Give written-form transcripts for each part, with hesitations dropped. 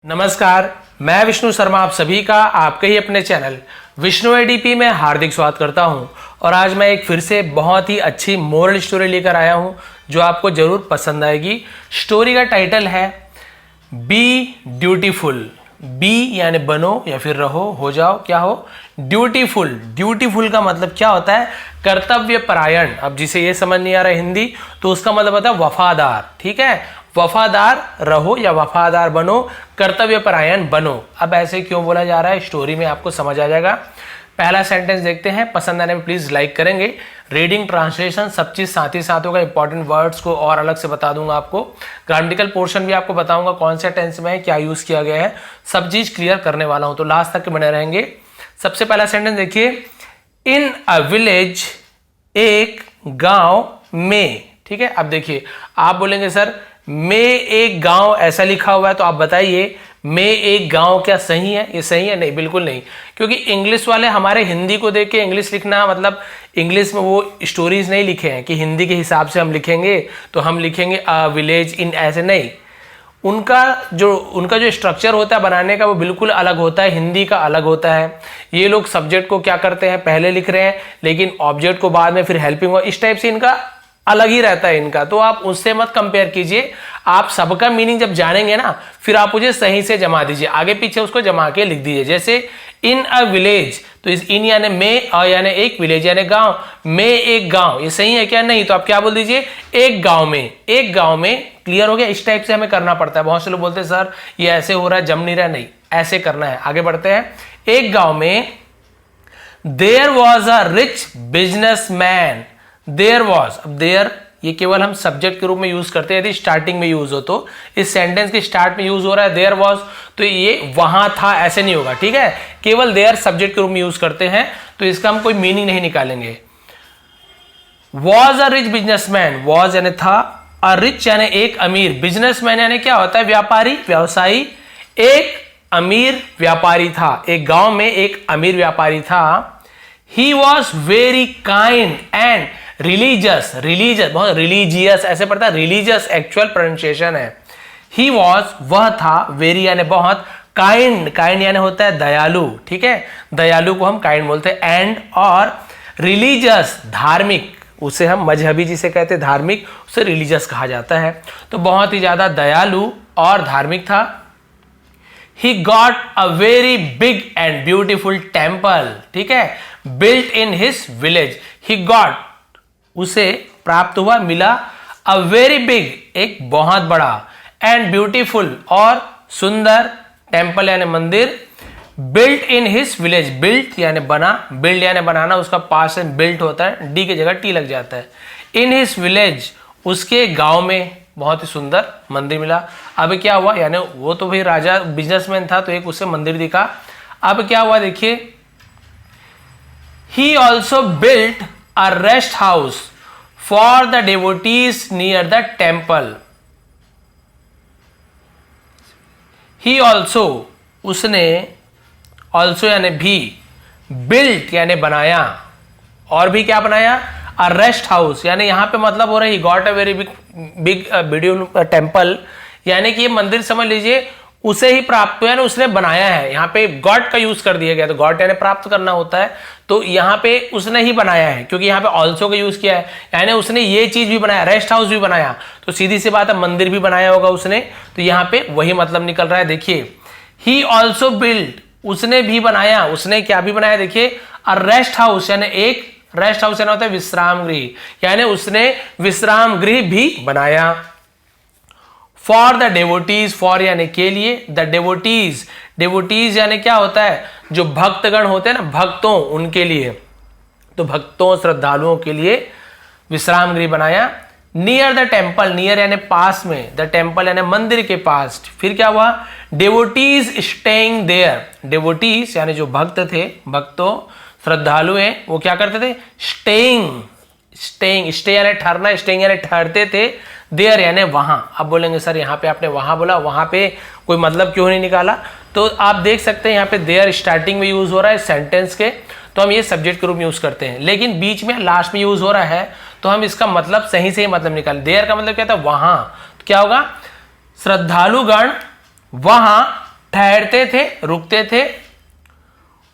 नमस्कार, मैं विष्णु शर्मा आप सभी का आपके ही अपने चैनल विष्णु एडीपी में हार्दिक स्वागत करता हूं। और आज मैं एक फिर से बहुत ही अच्छी मोरल स्टोरी लेकर आया हूं जो आपको जरूर पसंद आएगी। स्टोरी का टाइटल है बी ड्यूटीफुल। बी यानी बनो या फिर रहो, हो जाओ, क्या हो, ड्यूटीफुल। ड्यूटीफुल का मतलब क्या होता है? कर्तव्य परायण। अब जिसे ये समझ नहीं आ रहा है हिंदी, तो उसका मतलब होता है वफादार। ठीक है, वफादार रहो या वफादार बनो, कर्तव्य परायण बनो। अब ऐसे क्यों बोला जा रहा है, स्टोरी में आपको समझ आ जाएगा। पहला सेंटेंस देखते हैं, पसंद आने में प्लीज लाइक करेंगे। रीडिंग, ट्रांसलेशन सब चीज साथ ही साथ होगा। इंपॉर्टेंट वर्ड्स को और अलग से बता दूंगा आपको। ग्रामेटिकल पोर्शन भी आपको बताऊंगा कौन से टेंस में है, क्या यूज किया गया है, सब चीज क्लियर करने वाला हूं, तो लास्ट तक बने रहेंगे। सबसे पहला सेंटेंस देखिए, इन अ विलेज, एक गांव में। ठीक है, अब देखिए आप बोलेंगे सर में एक गांव ऐसा लिखा हुआ है, तो आप बताइए में एक गांव क्या सही है? ये सही है? नहीं, बिल्कुल नहीं। क्योंकि इंग्लिश वाले हमारे हिंदी को देख के इंग्लिश लिखना, मतलब इंग्लिश में वो स्टोरीज नहीं लिखे हैं कि हिंदी के हिसाब से हम लिखेंगे तो हम लिखेंगे अ विलेज इन, ऐसे नहीं। उनका जो स्ट्रक्चर होता है बनाने का वो बिल्कुल अलग होता है, हिंदी का अलग होता है। ये लोग सब्जेक्ट को क्या करते हैं, पहले लिख रहे हैं, लेकिन ऑब्जेक्ट को बाद में फिर हेल्पिंग, इस टाइप से इनका अलग ही रहता है इनका। तो आप उससे मत कंपेयर कीजिए। आप सबका मीनिंग जब जानेंगे ना, फिर आप मुझे सही से जमा दीजिए, आगे पीछे उसको जमा के लिख दीजिए। जैसे इन अ विलेज, तो इस इन यानी में, अ यानी एक, विलेज यानी गांव, में एक गांव, ये सही है क्या? नहीं। तो आप क्या बोल दीजिए, एक गांव में। एक गांव में, क्लियर हो गया? इस टाइप से हमें करना पड़ता है। बहुत से लोग बोलते हैं सर ये ऐसे हो रहा है, जम नहीं रहा। नहीं, ऐसे करना है। आगे बढ़ते हैं। एक गांव में there was a rich businessman. There was, अब देयर ये केवल हम सब्जेक्ट के रूप में यूज करते हैं, यदि स्टार्टिंग में यूज हो तो। इस सेंटेंस के स्टार्ट में यूज हो रहा है देयर वॉज, तो ये वहां था ऐसे नहीं होगा। ठीक है, केवल देयर सब्जेक्ट के रूप में यूज करते हैं, तो इसका हम कोई मीनिंग नहीं निकालेंगे। Was a rich businessman, was यानी था, अ रिच यानी एक अमीर, बिजनेसमैन यानी क्या होता है? व्यापारी, व्यवसायी। एक अमीर व्यापारी था, एक गांव में एक अमीर व्यापारी था। He was very kind and religious, religious बहुत रिलीजियस ऐसे पढ़ता है, रिलीजियस एक्चुअल प्रोनाउंसिएशन है। ही वॉज वह था, वेरी यानी बहुत, काइंड, काइंड यानी होता है दयालु। ठीक है, दयालु को हम काइंड बोलते हैं। एंड और रिलीजियस धार्मिक, उसे हम मजहबी जिसे कहते हैं धार्मिक, उसे रिलीजियस कहा जाता है। तो बहुत ही ज्यादा दयालु और धार्मिक था। He got a very big and beautiful temple, ठीक है, built in his village. He got, उसे प्राप्त हुआ, मिला, a very big, एक बहुत बड़ा, and beautiful और सुंदर, temple यानी मंदिर, built in his village. built यानी बना, build यानी बनाना, उसका पास में built होता है, डी की जगह टी लग जाता है। in his village, उसके गांव में बहुत ही सुंदर मंदिर मिला। अब क्या हुआ, यानी वो तो भाई राजा बिजनेसमैन था, तो एक उससे मंदिर दिखा। अब क्या हुआ देखिए, he also built a rest house for the devotees near the temple. He also, उसने, ऑल्सो यानी भी, बिल्ट यानी बनाया, और भी क्या बनाया? अ रेस्ट हाउस, यानी यहां पे मतलब हो रहा है got a very big beautiful temple, यानी कि ये मंदिर समझ लीजिए उसे ही प्राप्त हुआ, यानी उसने बनाया है। यहाँ पे गॉड का यूज कर दिया गया, तो गॉड यानी प्राप्त करना होता है, तो यहाँ पे उसने ही बनाया है, क्योंकि यहाँ पे ऑल्सो का यूज किया है, यानी उसने ये चीज भी बनाया, रेस्ट हाउस भी बनाया, तो सीधी सी बात है मंदिर भी बनाया होगा उसने, तो यहाँ पे वही मतलब निकल रहा है। देखिए, ही ऑल्सो बिल्ड, उसने भी बनाया, उसने क्या भी बनाया? देखिए, अ रेस्ट हाउस यानी एक, रेस्ट हाउस यानी होता है विश्राम गृह, यानी उसने विश्राम गृह भी बनाया। फॉर द डेवोटीज, फॉर यानी के लिए, द डेवोटीज, डेवोटीज यानी क्या होता है? जो भक्तगण होते हैं ना, भक्तों, उनके लिए, तो भक्तों श्रद्धालुओं के लिए विश्राम गृह बनाया। नियर द टेम्पल, नियर यानी पास में, द टेम्पल यानी मंदिर के पास। फिर क्या हुआ? डेवोटीज स्टेइंग देयर, डेवोटीज यानी जो भक्त थे, भक्तों श्रद्धालु हैं, वो क्या करते थे? स्टेइंग, स्टेइंग, स्टे यानी ठहरना, स्टेइंग यानी ठहरते थे, देयर यानी वहां। अब बोलेंगे सर यहाँ पे आपने वहां बोला, वहां पे कोई मतलब क्यों नहीं निकाला? तो आप देख सकते हैं यहाँ पे देयर स्टार्टिंग में यूज हो रहा है सेंटेंस के, तो हम ये सब्जेक्ट के रूप में यूज करते हैं, लेकिन बीच में लास्ट में यूज हो रहा है, तो हम इसका मतलब सही से ही मतलब निकालें। देयर का मतलब क्या था? वहां। तो क्या होगा? श्रद्धालुगण वहां ठहरते थे, रुकते थे।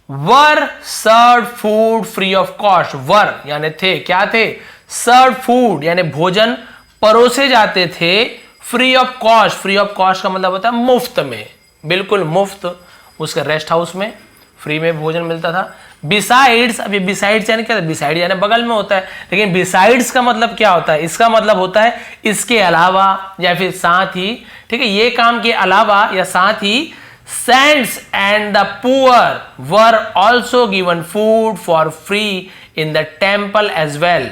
Were serve food free of cost, were यानी थे, क्या थे, सर्व फूड यानी भोजन परोसे जाते थे, free of cost, free of cost का मतलब होता है मुफ्त में, बिल्कुल मुफ्त, उसके रेस्ट हाउस में फ्री में भोजन मिलता था। बिसाइड्स, अभी बिसाइड्स यानी क्या, बिसाइड यानी बगल में होता है, लेकिन बिसाइड्स का मतलब क्या होता है, इसका मतलब होता है इसके अलावा या फिर साथ ही, ठीक है, ये काम के अलावा या साथ ही। Saints and the poor were also given food for free in the temple as well,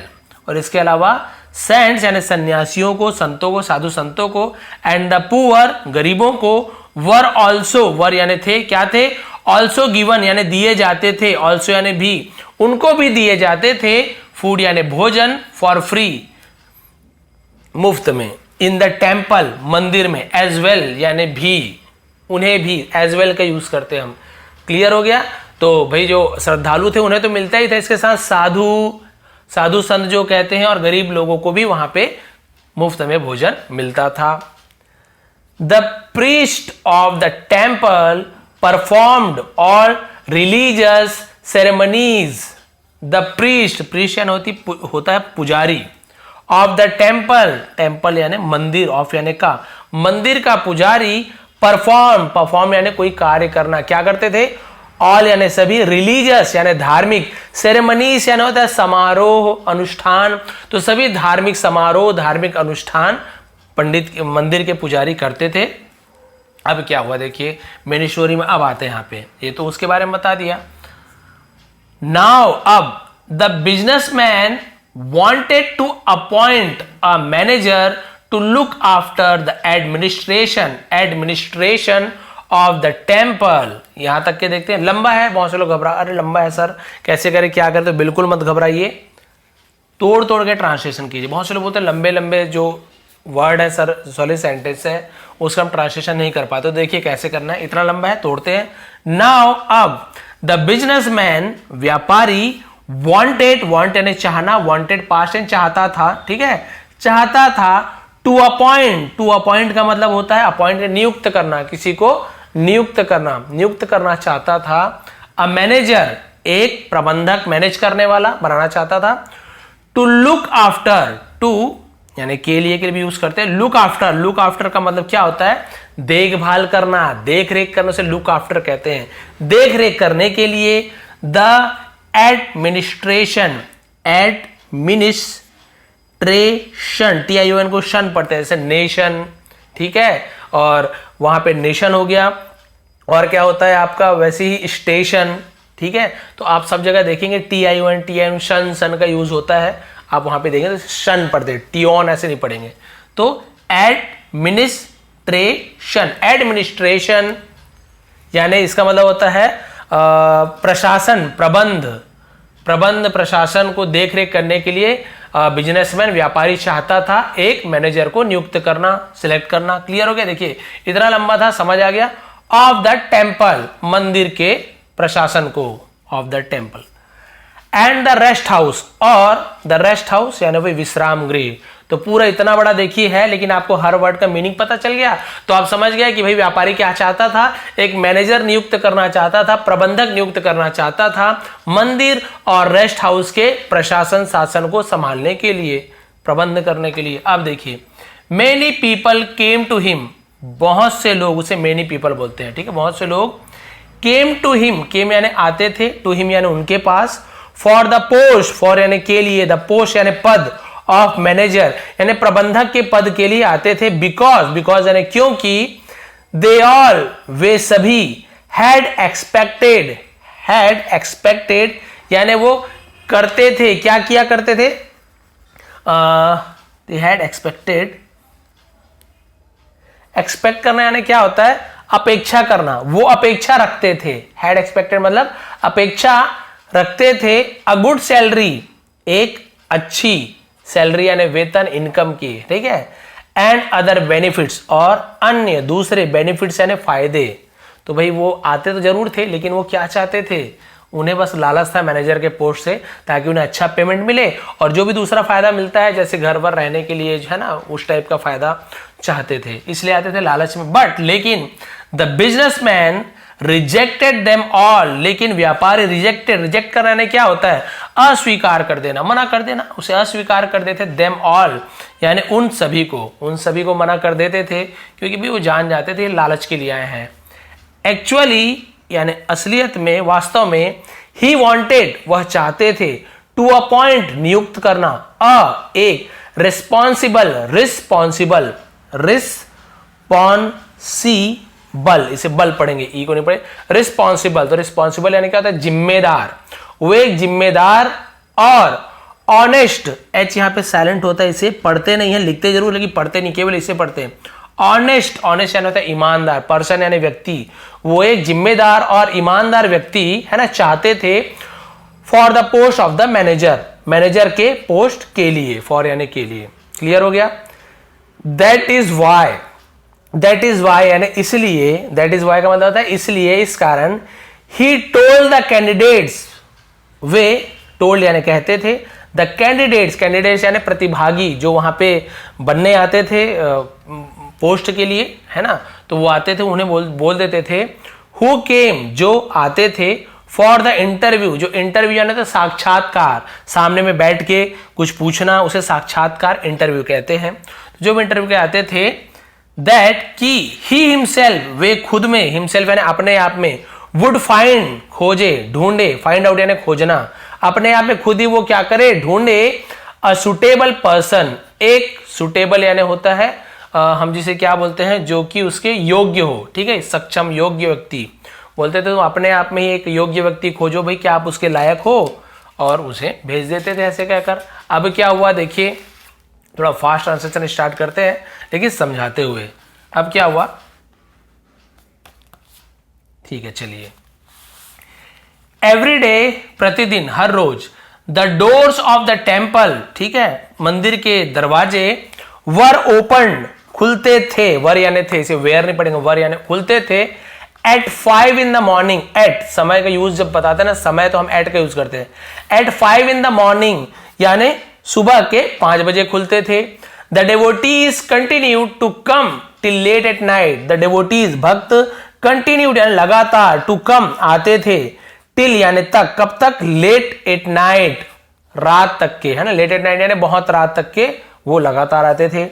और इसके अलावा सेंट्स यानी सन्यासियों को, संतों को, साधु संतों को, एंड द पुअर गरीबों को, वर ऑल्सो, वर यानी थे, क्या थे, ऑल्सो गिवन यानी दिए जाते थे, ऑल्सो यानी भी, उनको भी दिए जाते थे, फूड यानी भोजन, फॉर फ्री मुफ्त में, इन द टेम्पल मंदिर में, एज वेल यानी भी, उन्हें भी, एज वेल का यूज करते हैं हम। क्लियर हो गया। तो भाई जो श्रद्धालु थे उन्हें तो मिलता ही था, इसके साथ साधु संत जो कहते हैं और गरीब लोगों को भी वहां पे मुफ्त में भोजन मिलता था। The priest of the temple performed all religious ceremonies, the priest यानी होता है पुजारी, ऑफ द टेम्पल यानी मंदिर, ऑफ यानी का, मंदिर का पुजारी, परफॉर्म यानी कोई कार्य करना, क्या करते थे, ऑल यानी सभी, रिलीजियस यानी धार्मिक, सेरेमनीज यानी होता है समारोह, अनुष्ठान, तो सभी धार्मिक समारोह, धार्मिक अनुष्ठान पंडित मंदिर के पुजारी करते थे। अब क्या हुआ देखिए मेन स्टोरी में, अब आते हैं यहाँ पे, ये तो उसके बारे में बता दिया। नाउ अब the businessman wanted to appoint a manager to look after the administration of the temple. यहां तक के देखते हैं, लंबा है, बहुत से लोग घबरा, अरे लंबा है सर कैसे करें क्या करें, तो बिल्कुल मत घबराइए, तोड़ तोड़ के ट्रांसलेशन कीजिए। बहुत से लोग बोलते हैं लंबे लंबे जो वर्ड है सर, सॉरी सेंटेंस है, उसका हम ट्रांसलेशन नहीं कर पाते, तो देखिए कैसे करना है, इतना लंबा है, तोड़ते हैं। नाउ अब द बिजनेसमैन व्यापारी, वांटेड यानी चाहना, वांटेड पास्ट एंड चाहता था, ठीक है, चाहता था, टू अपॉइंट का मतलब होता है अपॉइंट नियुक्त करना, किसी को नियुक्त करना चाहता था। अ मैनेजर एक प्रबंधक, मैनेज करने वाला बनाना चाहता था। टू लुक आफ्टर, टू यानी के लिए भी यूज करते हैं, लुक आफ्टर का मतलब क्या होता है, देखभाल करना, देख रेख करने से लुक आफ्टर कहते हैं, देख रेख करने के लिए। द एडमिनिस्ट्रेशन TION को शन पढ़ते हैं, जैसे नेशन, ठीक है, और वहां पे नेशन हो गया, और क्या होता है आपका वैसे ही स्टेशन, ठीक है, तो आप सब जगह देखेंगे TION शन का यूज होता है, आप वहां पे देखेंगे तो शन पढ़ते हैं, टियोन ऐसे नहीं पढ़ेंगे। तो एडमिनिस्ट्रेशन यानी इसका मतलब होता है प्रशासन, प्रबंध प्रशासन को देखरेख करने के लिए बिजनेसमैन व्यापारी चाहता था एक मैनेजर को नियुक्त करना, सिलेक्ट करना। क्लियर हो गया, देखिए इतना लंबा था, समझ आ गया। ऑफ द टेम्पल मंदिर के प्रशासन को, of the temple, and the rest house, और द रेस्ट हाउस यानी वही विश्राम गृह। तो पूरा इतना बड़ा देखिए है, लेकिन आपको हर वर्ड का मीनिंग पता चल गया, तो आप समझ गए कि भाई व्यापारी क्या चाहता था, एक मैनेजर नियुक्त करना चाहता था, प्रबंधक नियुक्त करना चाहता था मंदिर और रेस्ट हाउस के प्रशासन शासन को संभालने के लिए, प्रबंध करने के लिए। अब देखिए many people came to him, बहुत से लोग, उसे मेनी पीपल बोलते हैं, ठीक है, बहुत से लोग केम टू हिम, केम यानी आते थे, टू हिम यानी उनके पास, फॉर द पोस्ट, फॉर यानी के लिए, द पोस्ट यानी पद, ऑफ मैनेजर यानी प्रबंधक के पद के लिए आते थे। बिकॉज यानी क्योंकि, दे ऑल वे सभी, हैड एक्सपेक्टेड यानी वो करते थे, क्या किया करते थे, दे हैड एक्सपेक्टेड, एक्सपेक्ट करना यानी क्या होता है, अपेक्षा करना, वो अपेक्षा रखते थे। हैड एक्सपेक्टेड मतलब अपेक्षा रखते थे। अ गुड सैलरी, एक अच्छी सैलरी यानी वेतन, इनकम की, ठीक है, एंड अदर बेनिफिट्स, और अन्य दूसरे बेनिफिट्स यानी फायदे। तो भाई वो आते तो जरूर थे, लेकिन वो क्या चाहते थे, उन्हें बस लालच था मैनेजर के पोस्ट से, ताकि उन्हें अच्छा पेमेंट मिले, और जो भी दूसरा फायदा मिलता है जैसे घर पर रहने के लिए, है ना, उस टाइप का फायदा चाहते थे, इसलिए आते थे लालच में। बट लेकिन the businessman rejected them all, लेकिन व्यापारी रिजेक्ट करना यानी क्या होता है, अस्वीकार कर देना, मना कर देना, उसे अस्वीकार कर देते, देम ऑल यानी उन सभी को मना कर देते थे, क्योंकि भी वो जान जाते थे लालच के लिए आए हैं। एक्चुअली यानी असलियत में, वास्तव में, ही वॉन्टेड वह चाहते थे, टू अपॉइंट नियुक्त करना, एक रिस्पॉन्सिबल, इसे बल पढ़ेंगे, ई को नहीं पढ़े, रिस्पॉन्सिबल, तो रिस्पॉन्सिबल यानी क्या होता है, जिम्मेदार, वो एक जिम्मेदार और ऑनेस्ट, एच यहां पे साइलेंट होता है, इसे पढ़ते नहीं है, लिखते जरूर लेकिन पढ़ते नहीं, केवल इसे पढ़ते हैं। ऑनेस्ट यानी होता है ईमानदार, पर्सन यानी व्यक्ति, वो एक जिम्मेदार और ईमानदार व्यक्ति है ना, चाहते थे for the post of the manager के पोस्ट के लिए, फॉर यानी के लिए, क्लियर हो गया। दैट इज वाई यानी इसलिए, दैट इज वाई का मतलब होता है इसलिए, इस कारण, he told the candidates, way told यानी कहते थे, द कैंडिडेट्स यानी प्रतिभागी, जो वहां पे बनने आते थे पोस्ट के लिए, है ना, तो वो आते थे, उन्हें बोल देते थे, हु केम जो आते थे, फॉर द इंटरव्यू, जो इंटरव्यू यानी तो साक्षात्कार, सामने में बैठ के कुछ पूछना, उसे साक्षात्कार इंटरव्यू कहते हैं। जो इंटरव्यू के आते थे, दैट की ही हिमसेल्फ, वे खुद में, हिमसेल्फ यानी अपने आप में, वुड फाइंड खोजे, ढूंढे, फाइंड आउट यानी खोजना, अपने आप में खुद ही वो क्या करे, ढूंढे, अ सुटेबल पर्सन, एक सुटेबल यानी होता है हम जिसे क्या बोलते हैं, जो कि उसके योग्य हो, ठीक है, सक्षम योग्य व्यक्ति बोलते थे, तो अपने आप में ही एक योग्य व्यक्ति खोजो भाई, क्या आप उसके लायक हो, और उसे भेज देते थे ऐसे कहकर। अब क्या हुआ देखिए, थोड़ा फास्ट ट्रांसलेशन स्टार्ट करते हैं लेकिन समझाते हुए। अब क्या हुआ, ठीक है चलिए। एवरीडे प्रतिदिन, हर रोज, the doors of the temple, ठीक है, मंदिर के दरवाजे, वर ओपन खुलते थे, वर यानी थे, इसे वेयर नहीं पढ़ेंगे, वर यानी खुलते थे, at 5 in the morning, at समय का यूज जब बताते हैं ना, समय तो हम एट का यूज करते हैं, एट 5 in the morning यानी सुबह के 5 बजे खुलते थे। The devotees continued to come till late at night, the devotees भक्त continued यानी लगातार, to come आते थे, till यानी तक, कब तक, late at night रात तक के, है ना, late at night यानी बहुत रात तक के वो लगातार आते थे।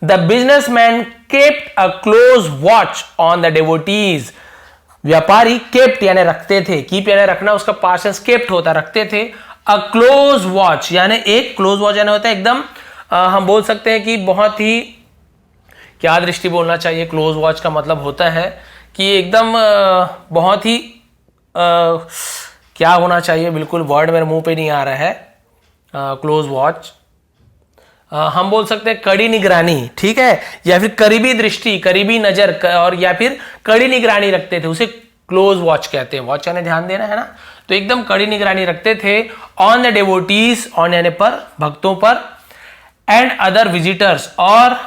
The businessman kept a close watch on the devotees, व्यापारी केप्ट यानी रखते थे, कीप यानी रखना, उसका पास्ट टेंस केप्ट होता, रखते थे। अ क्लोज वॉच यानी एक, क्लोज वॉच यानी होता है एकदम, हम बोल सकते हैं कि बहुत ही, क्या दृष्टि बोलना चाहिए, क्लोज वॉच का मतलब होता है कि एकदम बहुत ही क्या होना चाहिए, बिल्कुल वर्ड मेरे मुंह पे नहीं आ रहा है, क्लोज वॉच हम बोल सकते हैं कड़ी निगरानी, ठीक है, या फिर करीबी दृष्टि, करीबी नजर, और या फिर कड़ी निगरानी रखते थे, उसे क्लोज वॉच कहते हैं। वॉच यानी ध्यान देना, है ना, तो एकदम कड़ी निगरानी रखते थे। ऑन द डेवोटीज, ऑन यानी पर, भक्तों पर, एंड अदर विजिटर्स, और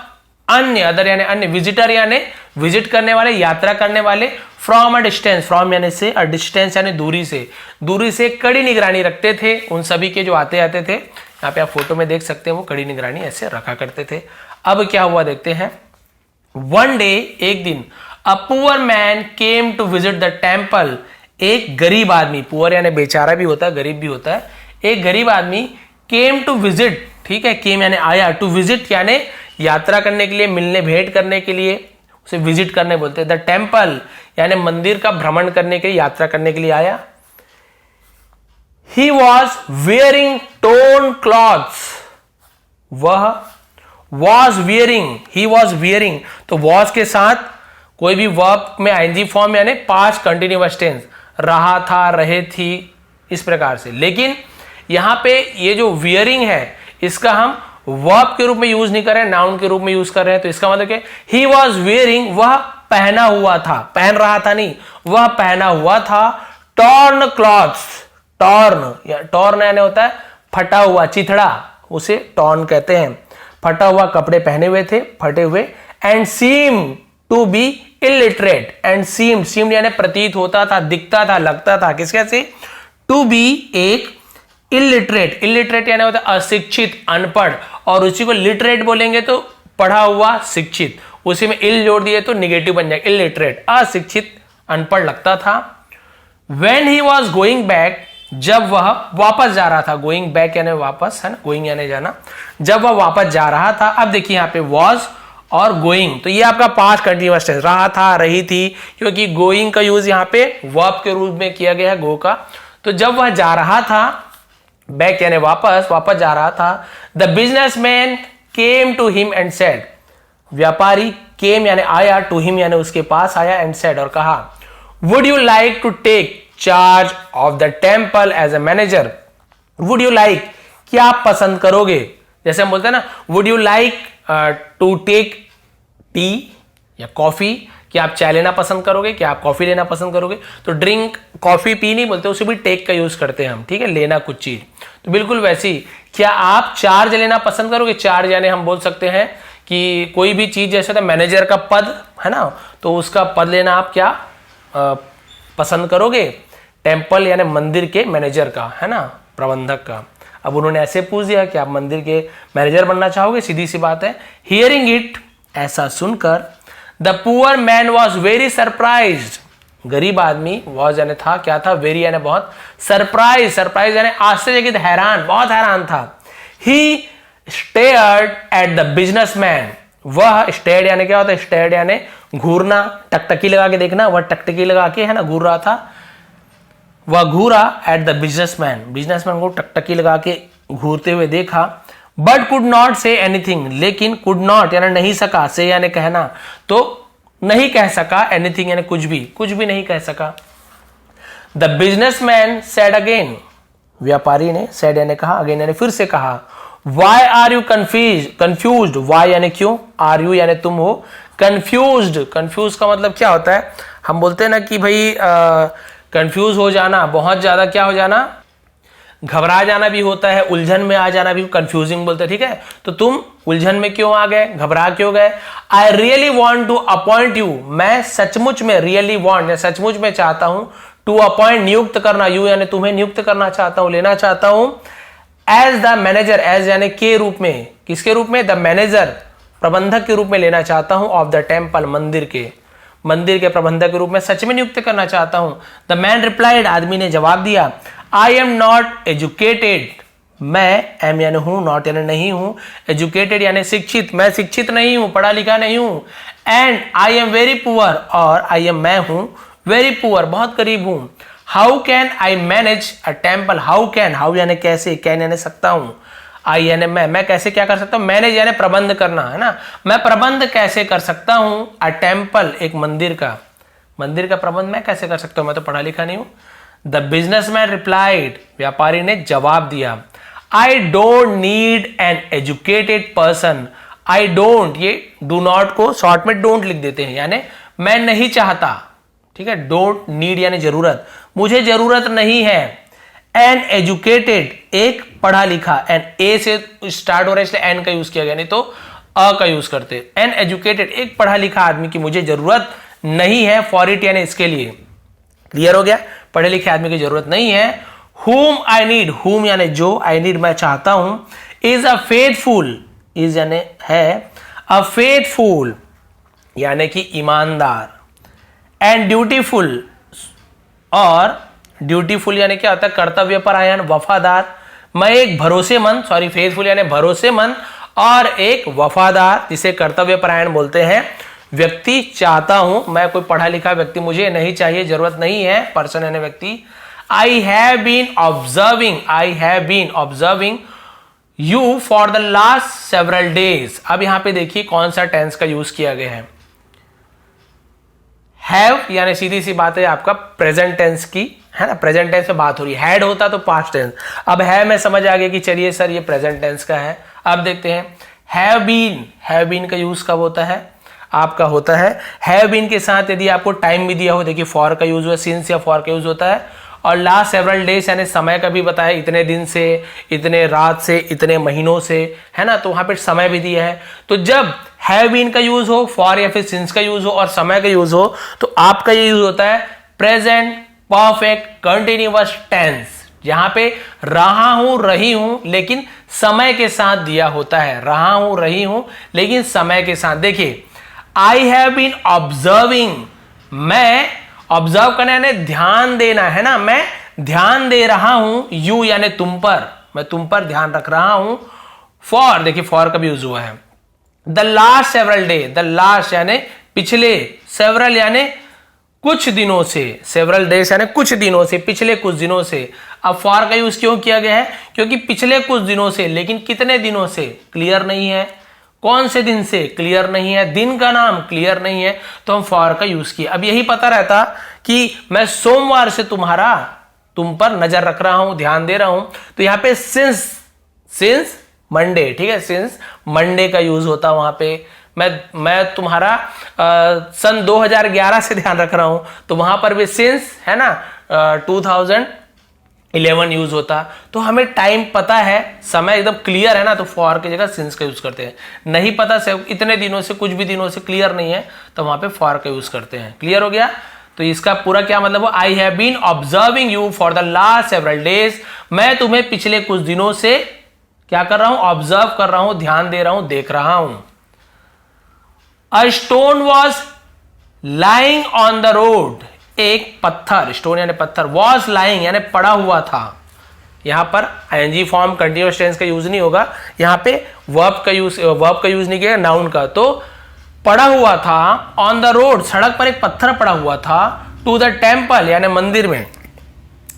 अन्य, अदर यानी अन्य, विजिटर यानी विजिट करने वाले, यात्रा करने वाले, फ्रॉम अ डिस्टेंस, फ्रॉम यानी से, अ डिस्टेंस यानी दूरी से कड़ी निगरानी रखते थे उन सभी के जो आते थे। यहाँ पे आप फोटो में देख सकते हैं, वो कड़ी निगरानी ऐसे रखा करते थे। अब क्या हुआ देखते हैं। वन डे, एक दिन, a poor man came to visit the temple, एक गरीब आदमी, पुअर यानी बेचारा भी होता है, गरीब भी होता है, एक गरीब आदमी केम टू विजिट, ठीक है, केम यानी आया, टू विजिट यानी यात्रा करने के लिए, मिलने भेंट करने के लिए, उसे विजिट करने बोलते हैं। द टेम्पल यानी मंदिर का भ्रमण करने के लिए, यात्रा करने के लिए आया। He was wearing torn clothes, वह was wearing, he was wearing, तो was के साथ कोई भी वर्ब में ing फॉर्म यानी पास्ट कंटिन्यूअस टेंस, रहा था, रहे थी, इस प्रकार से। लेकिन यहां पे ये जो wearing है, इसका हम वर्ब के रूप में यूज नहीं कर रहे हैं, नाउन के रूप में यूज कर रहे हैं। तो इसका मतलब क्या, he was wearing, वह पहना हुआ था, पहन रहा था नहीं, वह पहना हुआ था, torn clothes, टॉर्न यानी होता है फटा हुआ, चिथड़ा, उसे टॉर्न कहते हैं। फटा हुआ कपड़े पहने हुए थे, फटे हुए। And seem to be illiterate, and seemed यानी प्रतीत होता था, दिखता था, लगता था, किसके से, टू बी एक इलिटरेट यानी होता है अशिक्षित, अनपढ़, और उसी को लिटरेट बोलेंगे तो पढ़ा हुआ, शिक्षित, उसी में इल जोड़ दिए तो निगेटिव बन जाएगा, इलिटरेट, अशिक्षित, अनपढ़ लगता था। When he was going back, जब वह वापस जा रहा था, गोइंग बैक यानी वापस, है ना, गोइंग यानी जाना, जब वह वापस जा रहा था। अब देखिए यहाँ पे was और गोइंग, तो ये आपका पास्ट कंटिन्यूअस टेंस, रहा था, रही थी, क्योंकि गोइंग का यूज यहाँ पे वर्ब के रूप में किया गया है, गो का। तो जब वह जा रहा था, बैक यानी वापस, वापस जा रहा था, the businessman came to him and said, व्यापारी केम यानी आया, टू हिम यानी उसके पास आया, एंड सेड और कहा, would you like to take charge of the temple as a manager. Would you like, क्या आप पसंद करोगे, जैसे हम बोलते हैं ना, would you like to take tea या कॉफी, क्या आप चाय लेना पसंद करोगे, क्या आप कॉफी लेना पसंद करोगे। तो ड्रिंक, कॉफी पी नहीं बोलते, उसे भी टेक का यूज करते हैं हम, ठीक है, लेना कुछ चीज। तो बिल्कुल वैसी, क्या आप चार्ज लेना पसंद करोगे। चार्ज यानी हम बोल सकते हैं कि कोई भी चीज, जैसे तो मैनेजर का पद है ना, तो उसका पद लेना आप क्या पसंद करोगे। टेम्पल यानी मंदिर के मैनेजर का, है ना, प्रबंधक का। अब उन्होंने ऐसे पूछ दिया कि आप मंदिर के मैनेजर बनना चाहोगे, सीधी सी बात है। हियरिंग इट, ऐसा सुनकर, the poor man was very surprised, गरीब आदमी, वॉज यानी था, क्या था, वेरी यानी बहुत, सरप्राइज, सरप्राइज यानी आश्चर्यचकित, हैरान, बहुत हैरान था। ही स्टेयर्ड एट द बिजनेसमैन, वह स्टेयर्ड यानी क्या होता है, स्टेयर्ड यानी घूरना, टकटकी लगा के देखना, वह टकटकी लगा के, है ना, घूर रहा था, वह घूरा एट द बिजनेसमैन, बिजनेसमैन को टकटकी लगा के घूरते हुए देखा। But could not say anything, लेकिन कुड नॉट यानी नहीं सका, से यानी कहना, तो नहीं कह सका, एनीथिंग यानी कुछ भी नहीं कह सका। द बिजनेसमैन सेड अगेन, व्यापारी ने, सेड यानी कहा, अगेन यानी फिर से कहा। Why are you confused, why यानी क्यों, आर यू यानी तुम हो, कंफ्यूज्ड, कंफ्यूज का मतलब क्या होता है, हम बोलते हैं ना कि भाई कंफ्यूज हो जाना, बहुत ज्यादा क्या हो जाना, घबरा जाना भी होता है, उलझन में आ जाना भी कंफ्यूजिंग बोलते हैं, ठीक है। तो तुम उलझन में क्यों आ गए, घबरा क्यों गए। I really want to appoint you, मैं सचमुच में, रियली वॉन्ट या सचमुच में चाहता हूं, टू अपॉइंट नियुक्त करना, यू यानी तुम्हें नियुक्त करना चाहता हूं, लेना चाहता हूं, एज द मैनेजर, एज यानी के रूप में, किसके रूप में, द मैनेजर, प्रबंधक के रूप में लेना चाहता हूं, ऑफ द टेम्पल, मंदिर के प्रबंधक के रूप में सच में नियुक्त करना चाहता हूं। द मैन रिप्लाइड, आदमी ने जवाब दिया, आई एम नॉट एजुकेटेड, मैं, एम यानी हूं, नॉट यानी नहीं हूं, एजुकेटेड यानी शिक्षित, मैं शिक्षित नहीं हूं, पढ़ा लिखा नहीं हूं, and I am very poor, और आई एम मैं हूं, वेरी पुअर बहुत गरीब हूं। How can I manage a temple, how can, how यानी कैसे, कैन यानी सकता हूं, आई यानी मैं कैसे क्या कर सकता हूं, मैनेज यानी प्रबंध करना, है ना, मैं प्रबंध कैसे कर सकता हूं, अ टेम्पल, एक मंदिर का प्रबंध मैं कैसे कर सकता हूं, मैं तो पढ़ा लिखा नहीं हूं। द बिजनेसमैन रिप्लाइड, व्यापारी ने जवाब दिया, I don't need an educated person, I don't, ये डू नॉट को शॉर्ट में डोंट लिख देते हैं, यानी मैं नहीं चाहता, ठीक है, डोंट नीड यानी जरूरत, मुझे जरूरत नहीं है। एन एजुकेटेड, एक पढ़ा लिखा, एन ए से स्टार्ट हो रहा है इसलिए एन का यूज किया गया, नहीं तो अ का यूज करते। एन एजुकेटेड, एक पढ़ा लिखा आदमी की मुझे जरूरत नहीं है, फॉर इट यानी इसके लिए, क्लियर हो गया, पढ़े लिखे आदमी की जरूरत नहीं है। whom आई नीड, whom यानी जो, आई नीड मैं चाहता हूं, इज अ फेथफुल, इज यानी है, अ फेथफुल यानी कि ईमानदार, एंड ड्यूटीफुल, और ड्यूटीफुल यानी क्या होता है, कर्तव्य परायण, वफादार, मैं एक भरोसेमंद, सॉरी फेथफुल यानी भरोसेमंद, और एक वफादार, जिसे कर्तव्य परायण बोलते हैं, व्यक्ति चाहता हूं, मैं कोई पढ़ा लिखा व्यक्ति मुझे नहीं चाहिए, जरूरत नहीं है, पर्सन यानी व्यक्ति। I have been observing you for the last several days. अब यहां पे देखिए कौन सा टेंस का यूज किया गया है, हैव यानी सीधी सी बात है आपका प्रेजेंट टेंस की, है ना, प्रेजेंट टेंस में बात हो रही है, हैड होता तो पास्ट टेंस, अब है में समझ आ गया कि चलिए सर ये प्रेजेंट टेंस का है। अब देखते हैं, हैव बीन का यूज कब होता है, आपका होता है हैव बीन के साथ यदि आपको टाइम भी दिया हो, देखिए फॉर का यूज हुआ, सिंस या फॉर का यूज होता है, और लास्ट सेवरल डेज यानी समय का भी बताया, इतने दिन से, इतने रात से, इतने महीनों से, है ना, तो वहां पे समय भी दिया है। तो जब हैव बीन का यूज हो, फॉर या फिर सिंस का यूज हो और समय का यूज हो, तो आपका ये यूज होता है प्रेजेंट परफेक्ट कंटिन्यूअस टेंस, जहां पे रहा हूं, रही हूं, लेकिन समय के साथ दिया होता है, रहा हूं, रही हूं, लेकिन समय के साथ। देखिए आई हैव बीन ऑब्जर्विंग, मैं ऑब्जर्व करना यानी ध्यान देना है ना, मैं ध्यान दे रहा हूं, यू यानी तुम पर, मैं तुम पर ध्यान रख रहा हूं। फॉर, देखिए फॉर का भी यूज हुआ है। The last several day, the last यानी पिछले, सेवरल यानी कुछ दिनों से, सेवरल डेज यानी कुछ दिनों से, पिछले कुछ दिनों से। अब फॉर का यूज क्यों किया गया है? क्योंकि पिछले कुछ दिनों से, लेकिन कितने दिनों से क्लियर नहीं है, कौन से दिन से क्लियर नहीं है, दिन का नाम क्लियर नहीं है, तो हम फॉर का यूज किया। अब यही पता रहता कि मैं सोमवार से तुम पर नजर रख रहा हूं, ध्यान दे रहा हूं, तो यहां पे सिंस मंडे, ठीक है, सिंस मंडे का यूज होता वहां पे। मैं तुम्हारा सन 2011 से ध्यान रख रहा हूं, तो वहां पर भी सिंस है ना 2011 यूज होता। तो हमें टाइम पता है, समय एकदम क्लियर है ना, तो फॉर की जगह सिंस का यूज करते हैं। नहीं पता से इतने दिनों से, कुछ भी दिनों से क्लियर नहीं है, तो वहां पे फॉर का यूज करते हैं। क्लियर हो गया? तो इसका पूरा क्या मतलब हो? I have been observing you for the last several days, मैं तुम्हें पिछले कुछ दिनों से क्या कर रहा हूं? ऑब्जर्व कर रहा हूं, ध्यान दे रहा हूं, देख रहा हूं। A stone was lying on the road, एक पत्थर, स्टोन यानी पत्थर, वॉज लाइंग यानी पड़ा हुआ था। यहां पर आईएनजी फॉर्म कंटीन्यूअस टेंस का यूज नहीं होगा, यहां पे वर्ब का यूज नहीं किया, नाउन का। तो पड़ा हुआ था, ऑन द रोड, सड़क पर एक पत्थर पड़ा हुआ था, टू द टेम्पल यानी मंदिर में।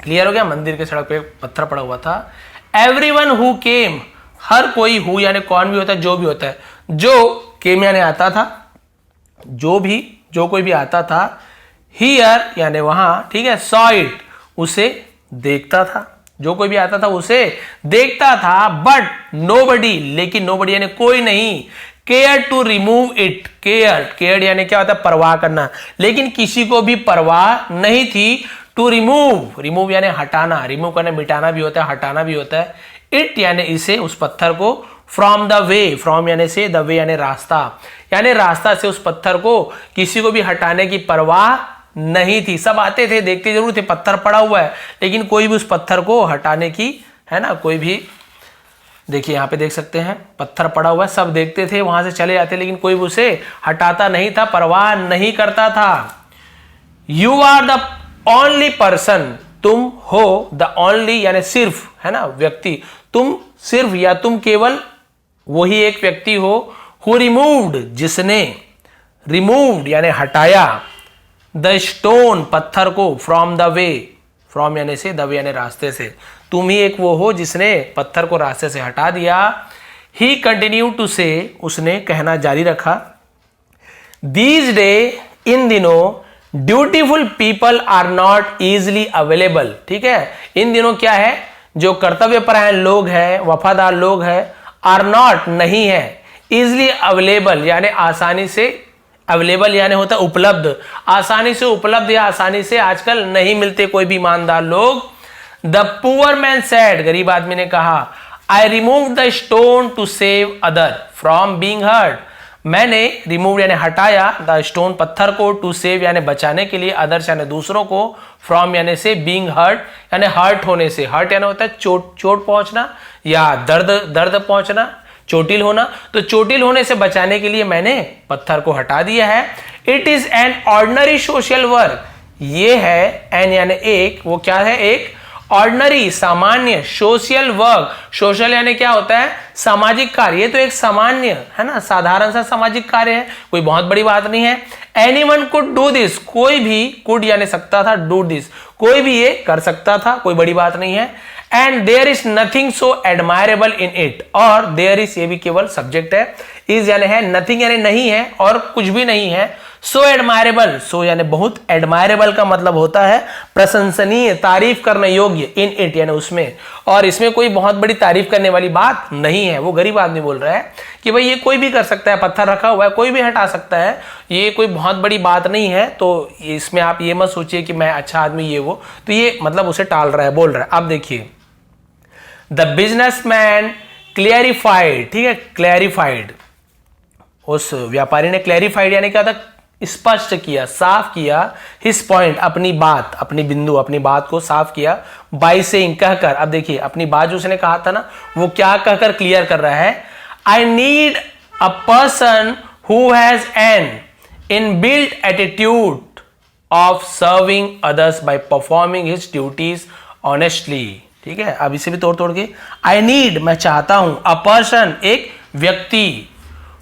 क्लियर हो गया? मंदिर के सड़क पे एक पत्थर पड़ा हुआ था। एवरीवन हु केम, हर कोई, हु यानी कौन भी होता है, जो भी होता है, जो केम यानी आता था, जो कोई भी आता था, हियर यानी वहां, ठीक है, सॉ इट उसे देखता था, जो कोई भी आता था उसे देखता था। बट नोबडी, लेकिन नोबडी यानी कोई नहीं, care to remove it, care यानी क्या होता है? परवाह करना, लेकिन किसी को भी परवाह नहीं थी। टू रिमूव यानी हटाना, रिमूव करना मिटाना भी होता है, हटाना भी होता है। इट यानी इसे, उस पत्थर को। फ्रॉम द वे, फ्रॉम यानी से, द वे यानी रास्ता, यानी रास्ता से उस पत्थर को किसी को भी हटाने की परवाह नहीं थी। सब आते थे, देखते जरूर थे, पत्थर पड़ा हुआ है, लेकिन कोई भी उस पत्थर को हटाने की, है ना, कोई भी, देखिए यहां पे देख सकते हैं पत्थर पड़ा हुआ है, सब देखते थे, वहां से चले जाते, लेकिन कोई भी उसे हटाता नहीं था, परवाह नहीं करता था। You are the only person, तुम हो, द ओनली यानी सिर्फ, है ना, व्यक्ति, तुम सिर्फ या तुम केवल वही एक व्यक्ति हो, हु रिमूव्ड, जिसने, रिमूव्ड यानी हटाया, द स्टोन पत्थर को, फ्रॉम द वे, फ्रॉम यानी से, द वे यानी रास्ते से, तुम ही एक वो हो जिसने पत्थर को रास्ते से हटा दिया। ही कंटिन्यू टू से, उसने कहना जारी रखा, दीज डे, इन दिनों, dutiful people are not easily available, ठीक है, इन दिनों क्या है, जो कर्तव्यपरायण लोग हैं, वफादार लोग हैं, आर नॉट नहीं है, इजिली अवेलेबल यानी आसानी से, अवेलेबल यानी होता है उपलब्ध, आसानी से उपलब्ध या आसानी से आजकल नहीं मिलते कोई भी ईमानदार लोग। द पुअर मैन सेड, गरीब आदमी ने कहा, I remove the stone to save other from being hurt, मैंने रिमूव यानी हटाया, द स्टोन पत्थर को, टू सेव यानी बचाने के लिए, अदर्स यानी दूसरों को, फ्रॉम यानी से, बीइंग हर्ट यानी हर्ट होने से, हर्ट यानी होता है चोट पहुंचना या दर्द पहुंचना, चोटिल होना, तो चोटिल होने से बचाने के लिए मैंने पत्थर को हटा दिया है। It is an ordinary social work, ये है एन यानी एक, वो क्या है? एक ऑर्डिनरी सामान्य, सोशल वर्क, सोशल यानी क्या होता है? सामाजिक कार्य, ये तो एक सामान्य, है ना, साधारण सा सामाजिक कार्य है, कोई बहुत बड़ी बात नहीं है। एनीवन कुड डू दिस, कोई भी, कुड यानी सकता था, डू दिस कोई भी ये कर सकता था, कोई बड़ी बात नहीं है। And there is nothing so admirable in it, और देयर इज ये भी केवल सब्जेक्ट है, इज यानी है, नथिंग यानी नहीं है और कुछ भी नहीं है। सो एडमायरेबल, सो यानी बहुत, एडमायरेबल का मतलब होता है प्रशंसनीय, तारीफ करने योग्य, इन इट यानी उसमें, और इसमें कोई बहुत बड़ी तारीफ करने वाली बात नहीं है। वो गरीब आदमी बोल रहा है कि भाई ये कोई भी कर सकता है, पत्थर रखा हुआ है, कोई भी हटा सकता है, ये कोई बहुत बड़ी बात नहीं है, तो इसमें आप ये मत सोचिए कि मैं अच्छा आदमी ये वो, तो ये मतलब उसे टाल रहा है, बोल रहा है। अब देखिए, द बिजनेसमैन क्लियरिफाइड, ठीक है, क्लैरिफाइड, उस व्यापारी ने क्लैरिफाइड यानी क्या था? स्पष्ट किया, साफ किया, हिज पॉइंट, अपनी बात, अपनी बिंदु, अपनी बात को साफ किया, बाय सेइंग, कहकर। अब देखिए अपनी बात जो उसने कहा था ना, वो क्या कहकर क्लियर कर रहा है? I need a person who has an inbuilt attitude of serving others by performing his duties honestly. ठीक है, अब इसे भी तोड़ के, आई नीड, मैं चाहता हूं, अ पर्सन, एक व्यक्ति,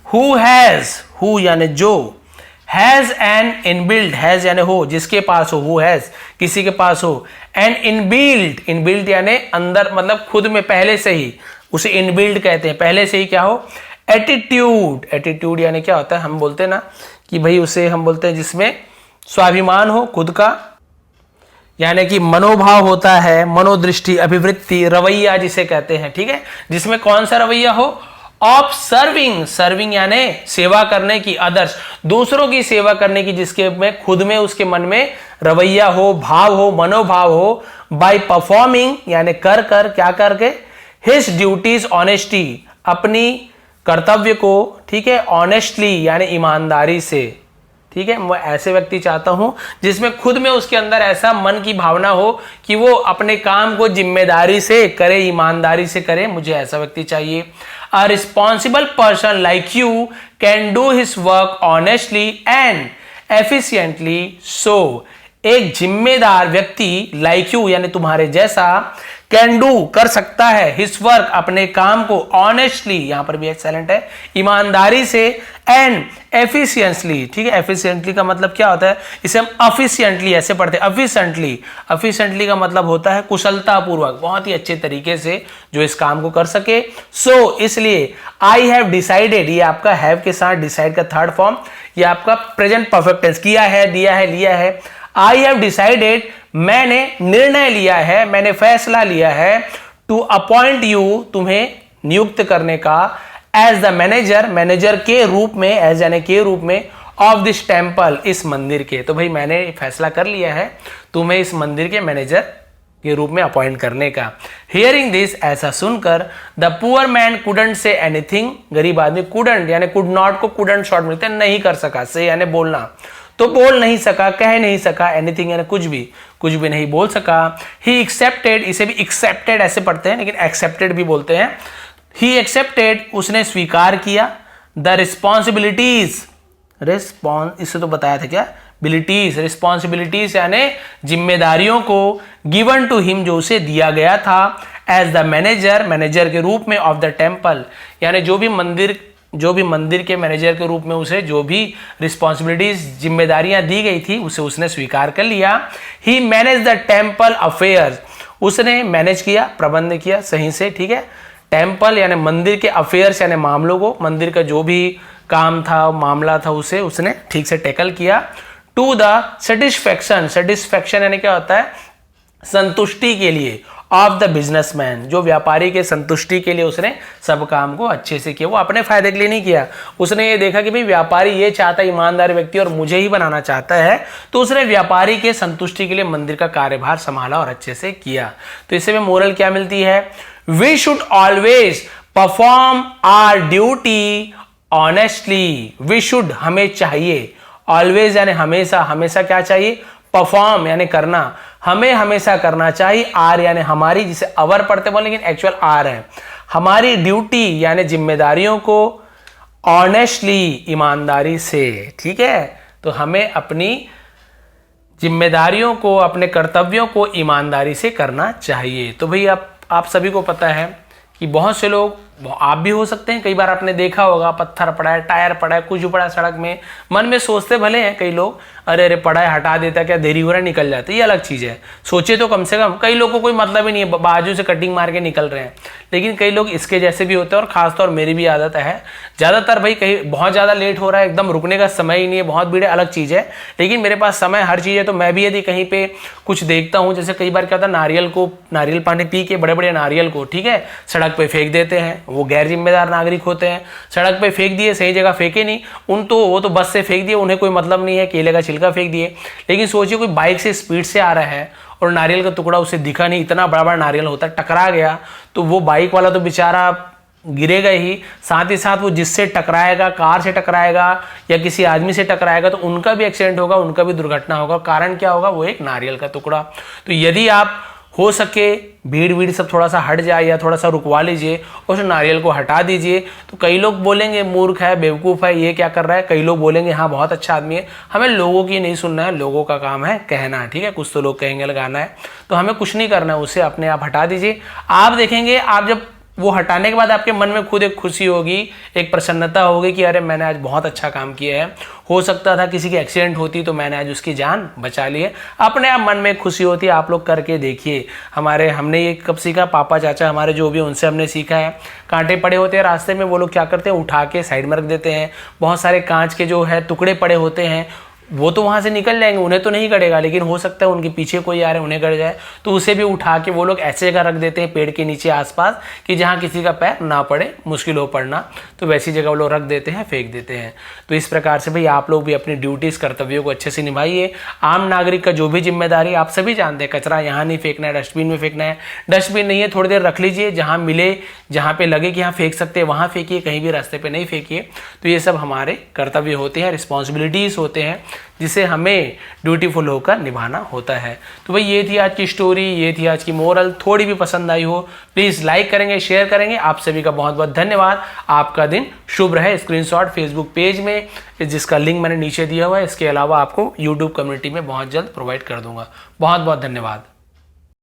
हु हैज, हु यानी जो, हैज एन इनबिल्ट, हैज यानी हो, जिसके पास हो, हु हैज, किसी के पास हो, एन इनबिल्ट, इनबिल्ट यानी अंदर, मतलब खुद में पहले से ही, उसे इनबिल्ट कहते हैं, पहले से ही क्या हो, एटीट्यूड, एटीट्यूड यानी क्या होता है, हम बोलते हैं ना कि भाई उसे हम बोलते हैं जिसमें स्वाभिमान हो खुद का, यानी कि मनोभाव होता है, मनोदृष्टि, अभिवृत्ति, रवैया जिसे कहते हैं। ठीक है, जिसमें कौन सा रवैया हो, ऑफ सर्विंग, सर्विंग यानी सेवा करने की, अदर्स, दूसरों की सेवा करने की, जिसके में खुद में उसके मन में रवैया हो, भाव हो, मनोभाव हो, बाय परफॉर्मिंग यानी कर कर, क्या करके, हिज ड्यूटीज ऑनेस्टी, अपनी कर्तव्य को, ठीक है, ऑनेस्टली यानी ईमानदारी से। ठीक है, मैं ऐसे व्यक्ति चाहता हूं जिसमें खुद में उसके अंदर ऐसा मन की भावना हो कि वो अपने काम को जिम्मेदारी से करे, ईमानदारी से करे, मुझे ऐसा व्यक्ति चाहिए। A responsible person like you can do his work honestly and efficiently. So एक जिम्मेदार व्यक्ति लाइक यू यानी तुम्हारे जैसा, कैन डू कर सकता है, हिज वर्क अपने काम को, ऑनेस्टली यहां पर भी एक्सेलेंट है, ईमानदारी से, एंड एफिशिएंटली। ठीक है, एफिशिएंटली का मतलब क्या होता है, इसे हम एफिशिएंटली ऐसे पढ़ते हैं, एफिशिएंटली, एफिशिएंटली का मतलब होता है कुशलता पूर्वक, बहुत ही अच्छे तरीके से जो इस काम को कर सके। सो इसलिए आई हैव डिसाइडेड, ये आपका हैव के साथ डिसाइड का थर्ड फॉर्म, ये आपका प्रेजेंट परफेक्ट टेंस, किया है, दिया है, लिया है। आई हैव डिसाइडेड, मैंने निर्णय लिया है, मैंने फैसला लिया है, टू अपॉइंट यू, तुम्हें नियुक्त करने का, एज द मैनेजर, मैनेजर के रूप में, एज यानी के रूप में, ऑफ दिस टेम्पल, इस मंदिर के। तो भाई मैंने फैसला कर लिया है तुम्हें इस मंदिर के मैनेजर के रूप में अपॉइंट करने का। हियरिंग दिस, ऐसा सुनकर, the poor man couldn't say anything, गरीब आदमी, कुडंट यानी कुड नॉट को कुडंट शॉर्ट मिलते हैं, नहीं कर सका, से यानी बोलना, तो बोल नहीं सका, कह नहीं सका, एनीथिंग यानी कुछ भी नहीं बोल सका। ही एक्सेप्टेड, इसे भी एक्सेप्टेड ऐसे पढ़ते हैं लेकिन एक्सेप्टेड भी बोलते हैं। ही एक्सेप्टेड, उसने स्वीकार किया, द रिस्पॉन्सिबिलिटीज, रिस्पॉन्स इससे तो बताया था क्या, बिलिटीज, रिस्पॉन्सिबिलिटीज यानी जिम्मेदारियों को, गिवन टू हिम, जो उसे दिया गया था, एज द मैनेजर, मैनेजर के रूप में, ऑफ द टेम्पल यानी जो भी मंदिर के मैनेजर के रूप में उसे जो भी रिस्पॉन्सिबिलिटीज, जिम्मेदारियां दी गई थी, उसे उसने स्वीकार कर लिया। ही मैनेज द टेम्पल अफेयर्स, उसने मैनेज किया, प्रबंध किया सही से। ठीक है, टेम्पल यानी मंदिर के, अफेयर्स यानी मामलों को, मंदिर का जो भी काम था, मामला था, उसे उसने ठीक से टैकल किया। टू द सेटिस्फैक्शन, सेटिस्फैक्शन यानी क्या होता है, संतुष्टि के लिए, ऑफ द बिजनेसमैन, जो व्यापारी के संतुष्टि के लिए उसने सब काम को अच्छे से किया, वो अपने फायदे के लिए नहीं किया। उसने ये देखा कि भाई व्यापारी ये चाहता है, ईमानदार व्यक्ति, और मुझे ही बनाना चाहता है, तो उसने व्यापारी के संतुष्टि के लिए मंदिर का कार्यभार संभाला और अच्छे से किया। तो इससे में मोरल क्या मिलती है, we should always perform our duty honestly. We should, हमें चाहिए, ऑलवेज यानी हमेशा, हमेशा क्या चाहिए, परफॉर्म यानी करना, हमें हमेशा करना चाहिए, आर यानी हमारी, जिसे अवर पढ़ते बोले लेकिन एक्चुअल आर है, हमारी ड्यूटी यानी जिम्मेदारियों को, ऑनेस्टली ईमानदारी से। ठीक है, तो हमें अपनी जिम्मेदारियों को, अपने कर्तव्यों को ईमानदारी से करना चाहिए। तो भाई आप सभी को पता है कि बहुत से लोग, आप भी हो सकते हैं, कई बार आपने देखा होगा, पत्थर पड़ा है, टायर पड़ा है, कुछ भी पड़ा है सड़क में, मन में सोचते भले हैं कई लोग, अरे अरे पड़ा है, हटा देता, क्या देरी हो रहा है, निकल जाता, ये अलग चीज़ है, सोचे तो कम से कम। कई लोगों को कोई मतलब ही नहीं है, बाजू से कटिंग मार के निकल रहे हैं, लेकिन कई लोग इसके जैसे भी होते हैं, और खासतौर मेरी भी आदत है, ज़्यादातर भाई कहीं बहुत ज़्यादा लेट हो रहा है, एकदम रुकने का समय ही नहीं है, बहुत भीड़ है, अलग चीज़ है, लेकिन मेरे पास समय हर चीज़ है, तो मैं भी यदि कहीं पे कुछ देखता हूँ, जैसे कई बार क्या होता है, नारियल पानी पी के, बड़े बड़े नारियल को, ठीक है, सड़क पे फेंक देते हैं, वो गैर जिम्मेदार नागरिक होते हैं, सड़क पे फेंक दिए, सही जगह फेंके नहीं, वो तो बस से फेंक दिए, उन्हें कोई मतलब नहीं है, केले का छिलका फेंक दिए। लेकिन सोचिए कोई बाइक से स्पीड से आ रहा है और नारियल का टुकड़ा उसे दिखा नहीं, इतना बड़ा बड़ा नारियल होता है, टकरा गया, तो वो बाइक वाला तो बेचारा गिरेगा ही, साथ ही साथ वो जिससे टकराएगा, कार से टकराएगा या किसी आदमी से टकराएगा, तो उनका भी एक्सीडेंट होगा, उनका भी दुर्घटना होगा। कारण क्या होगा, वो एक नारियल का टुकड़ा। तो यदि आप हो सके भीड़ सब थोड़ा सा हट जाए या थोड़ा सा रुकवा लीजिए, उस नारियल को हटा दीजिए। तो कई लोग बोलेंगे मूर्ख है, बेवकूफ़ है, ये क्या कर रहा है। कई लोग बोलेंगे हाँ बहुत अच्छा आदमी है। हमें लोगों की नहीं सुनना है, लोगों का काम है कहना, ठीक है। कुछ तो लोग कहेंगे लगाना है, तो हमें कुछ नहीं करना है, उसे अपने आप हटा दीजिए। आप देखेंगे आप जब वो हटाने के बाद आपके मन में खुद एक खुशी होगी, एक प्रसन्नता होगी कि अरे मैंने आज बहुत अच्छा काम किया है। हो सकता था किसी की एक्सीडेंट होती तो मैंने आज उसकी जान बचा ली है। अपने आप मन में खुशी होती है। आप लोग करके देखिए। हमने ये कब सीखा, पापा चाचा हमारे जो भी उनसे हमने सीखा है। कांटे पड़े होते हैं रास्ते में, वो लोग क्या करते हैं, उठा के साइड में रख देते हैं। बहुत सारे कांच के जो है टुकड़े पड़े होते हैं, वो तो वहां से निकल जाएंगे, उन्हें तो नहीं गड़ेगा, लेकिन हो सकता है उनके पीछे कोई आ रहे उन्हें गड़ जाए, तो उसे भी उठा के वो लोग ऐसे जगह रख देते हैं पेड़ के नीचे आसपास कि जहां किसी का पैर ना पड़े, मुश्किल हो पड़ना, तो वैसी जगह वो लोग रख देते हैं, फेंक देते हैं। तो इस प्रकार से भाई आप लोग भी अपनी ड्यूटीज कर्तव्यों को अच्छे से निभाइए। आम नागरिक का जो भी जिम्मेदारी आप सभी जानते हैं, कचरा यहाँ नहीं फेंकना है, डस्टबिन में फेंकना है। डस्टबिन नहीं है थोड़ी देर रख लीजिए, जहाँ मिले, जहाँ पे लगे कि यहाँ फेंक सकते हैं वहाँ फेंकिए, कहीं भी रास्ते पे नहीं फेंकिए। तो ये सब हमारे कर्तव्य होते हैं, रिस्पॉन्सिबिलिटीज होते हैं, जिसे हमें ड्यूटीफुल होकर निभाना होता है। तो भाई ये थी आज की स्टोरी, ये थी आज की मोरल। थोड़ी भी पसंद आई हो प्लीज़ लाइक करेंगे, शेयर करेंगे। आप सभी का बहुत बहुत धन्यवाद। आपका दिन शुभ रहे। स्क्रीनशॉट फेसबुक पेज में, जिसका लिंक मैंने नीचे दिया हुआ है, इसके अलावा आपको यूट्यूब कम्युनिटी में बहुत जल्द प्रोवाइड कर दूंगा। बहुत बहुत धन्यवाद।